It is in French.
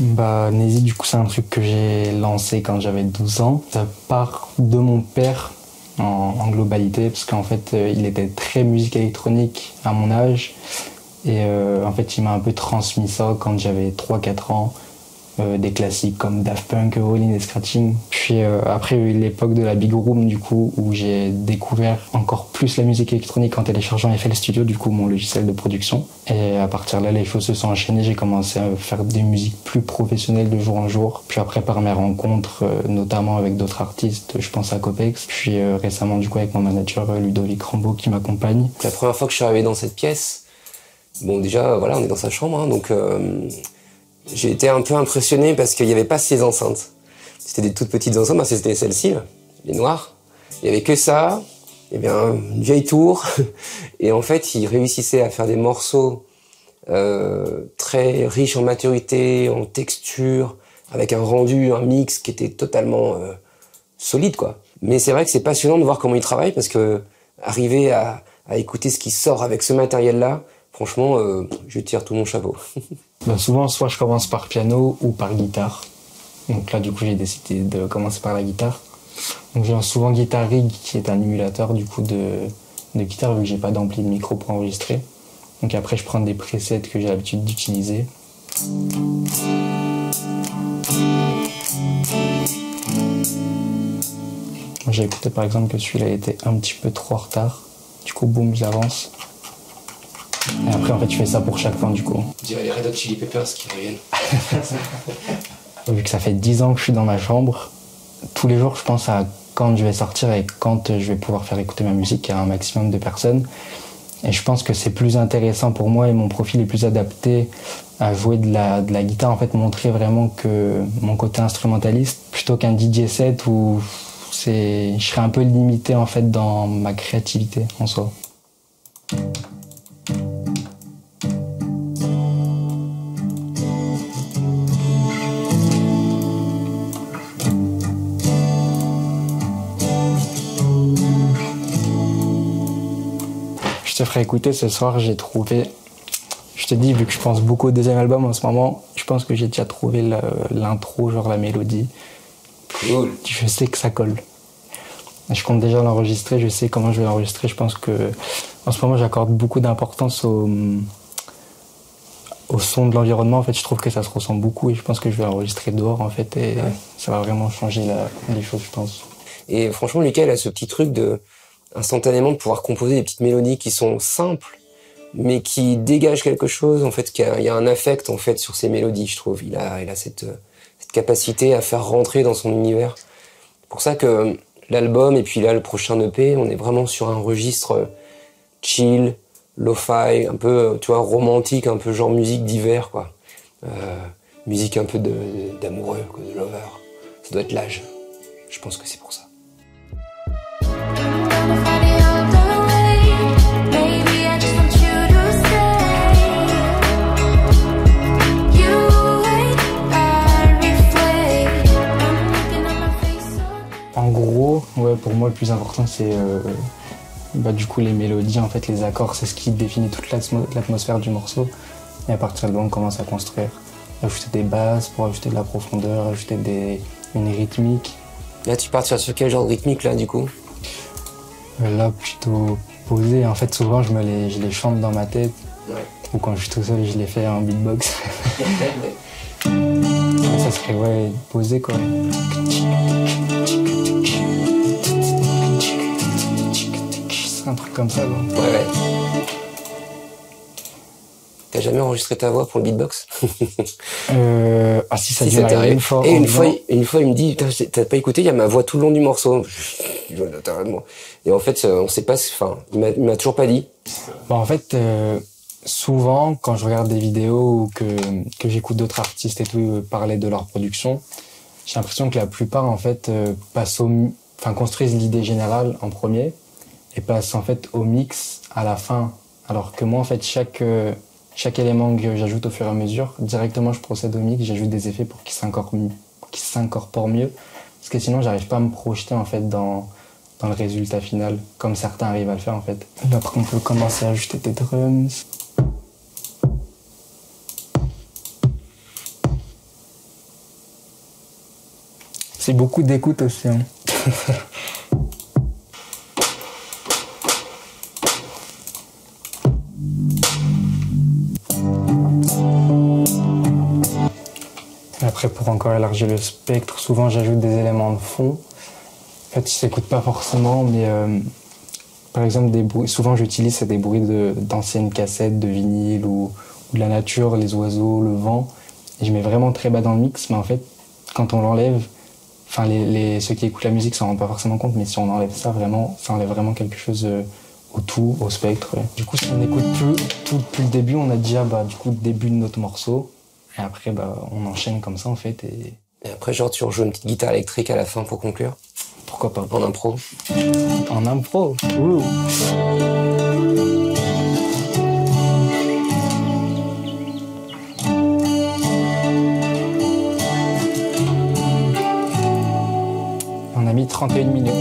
Bah, Nezy, du coup, c'est un truc que j'ai lancé quand j'avais 12 ans. Ça part de mon père en globalité, parce qu'en fait, il était très musique électronique à mon âge. Et en fait, il m'a un peu transmis ça quand j'avais 3-4 ans. Des classiques comme Daft Punk, Rolling et Scratching. Puis après, il y a eu l'époque de la Big Room, du coup, où j'ai découvert encore plus la musique électronique en téléchargeant FL Studio, du coup, mon logiciel de production. Et à partir de là, les choses se sont enchaînées. J'ai commencé à faire des musiques plus professionnelles de jour en jour. Puis après, par mes rencontres, notamment avec d'autres artistes, je pense à Copex. Puis récemment, du coup, avec mon manager Ludovic Rambaud qui m'accompagne. La première fois que je suis arrivé dans cette pièce, bon, déjà, voilà, on est dans sa chambre, hein, donc j'ai été un peu impressionné parce qu'il n'y avait pas ces enceintes. C'était des toutes petites enceintes, c'était celles-ci, les noires. Il n'y avait que ça, il y avait une vieille tour, et en fait, il réussissait à faire des morceaux très riches en maturité, en texture, avec un rendu, un mix qui était totalement solide, quoi. Mais c'est vrai que c'est passionnant de voir comment il travaille, parce que arriver à écouter ce qui sort avec ce matériel-là, franchement, je tire tout mon chapeau. Ben souvent, soit je commence par piano ou par guitare. Donc là, du coup, j'ai décidé de commencer par la guitare. Donc j'ai souvent Guitar Rig, qui est un émulateur du coup de guitare, vu que j'ai pas d'ampli de micro pour enregistrer. Donc après, je prends des presets que j'ai l'habitude d'utiliser. J'ai écouté par exemple que celui-là était un petit peu trop en retard. Du coup, boum, j'avance. Et après, en fait, je fais ça pour chaque fin, du coup. On dirait les Red Hot Chili Peppers qui reviennent. Vu que ça fait 10 ans que je suis dans ma chambre, tous les jours, je pense à quand je vais sortir et quand je vais pouvoir faire écouter ma musique à un maximum de personnes. Et je pense que c'est plus intéressant pour moi et mon profil est plus adapté à jouer de la guitare, en fait, montrer vraiment que mon côté instrumentaliste, plutôt qu'un DJ set où je serais un peu limité, en fait, dans ma créativité en soi. Je te ferai écouter ce soir, j'ai trouvé, je te dis, vu que je pense beaucoup au deuxième album en ce moment, je pense que j'ai déjà trouvé l'intro, genre la mélodie. Cool. Je sais que ça colle. Je compte déjà l'enregistrer, je sais comment je vais l'enregistrer. Je pense que en ce moment j'accorde beaucoup d'importance au son de l'environnement. En fait, je trouve que ça se ressent beaucoup et je pense que je vais l'enregistrer dehors en fait et ça va vraiment changer les choses, je pense. Et franchement, Lucas, il a ce petit truc de instantanément de pouvoir composer des petites mélodies qui sont simples, mais qui dégagent quelque chose. En fait, il y a un affect en fait sur ces mélodies, je trouve. Il a cette capacité à faire rentrer dans son univers. C'est pour ça que l'album et puis là le prochain EP, on est vraiment sur un registre chill, lo-fi, un peu, tu vois, romantique, un peu genre musique d'hiver, quoi. Musique un peu d'amoureux, de lover. Ça doit être l'âge. Je pense que c'est pour ça. En gros, ouais, pour moi le plus important c'est du coup les mélodies, en fait les accords, c'est ce qui définit toute l'atmosphère du morceau. Et à partir de là on commence à construire, ajouter des basses pour ajouter de la profondeur, ajouter une rythmique. Là tu pars sur quel genre de rythmique là du coup? Là plutôt posé, en fait souvent je les chante dans ma tête, ou quand je suis tout seul je les fais en beatbox. Ça serait posé quoi. Un truc comme ça quoi. Ouais. T'as jamais enregistré ta voix pour le beatbox? Ah si, ça dû m'arriver une fois. Et une fois il me dit, t'as pas écouté, il y a ma voix tout le long du morceau. Et en fait, on sait pas, enfin, il m'a toujours pas dit. En fait, souvent, quand je regarde des vidéos ou que j'écoute d'autres artistes et tout parler de leur production, j'ai l'impression que la plupart, en fait, construisent l'idée générale en premier et passent, en fait, au mix à la fin. Alors que moi, en fait, chaque élément que j'ajoute au fur et à mesure, directement, je procède au mix, j'ajoute des effets pour qu'ils s'incorporent mieux. Parce que sinon, j'arrive pas à me projeter, en fait, dans le résultat final, comme certains arrivent à le faire, en fait. Là, après, on peut commencer à ajouter des drums. C'est beaucoup d'écoute aussi. Hein. Après, pour encore élargir le spectre, souvent j'ajoute des éléments de fond. En fait, ils s'écoutent pas forcément, mais par exemple, des bruits, souvent j'utilise des bruits d'anciennes cassettes, de vinyle ou de la nature, les oiseaux, le vent. Et je mets vraiment très bas dans le mix, mais en fait, quand on l'enlève, enfin ceux qui écoutent la musique s'en rendent pas forcément compte, mais si on enlève ça, vraiment, ça enlève vraiment quelque chose au tout, au spectre. Ouais. Du coup, si on écoute tout depuis le début, on a déjà du coup le début de notre morceau. Et après, on enchaîne comme ça, en fait. Et après, genre, tu rejoues une petite guitare électrique à la fin pour conclure? Pourquoi pas? En impro? En impro? Ouh. On a mis 31 minutes.